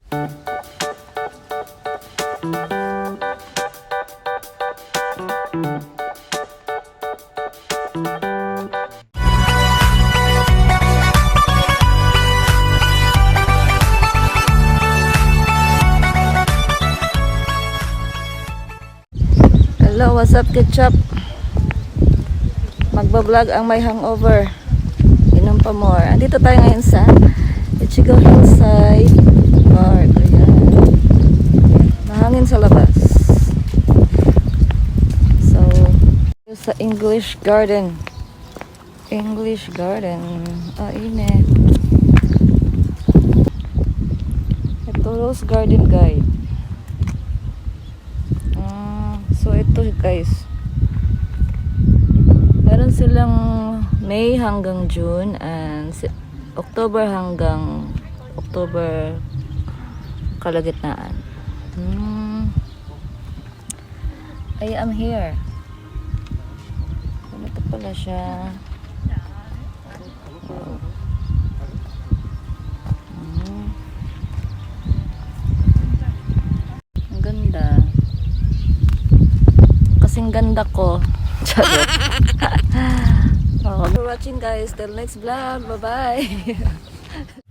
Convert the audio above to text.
Hello, what's up, ketchup? Magbablog ang may hangover. Inom pa more. Andito tayo ngayon sa Ichigo Hillside Park. Ayan. Mahangin sa labas. So, sa English Garden. English Garden. Ah, init. Ito, Rose Garden Guide. So ito guys, meron silang May hanggang June and October hanggang October kalagitnaan. I am here. Ito pala siya. Ang ganda. Kasing ganda ko. Thanks for watching guys. Till next vlog. Bye bye.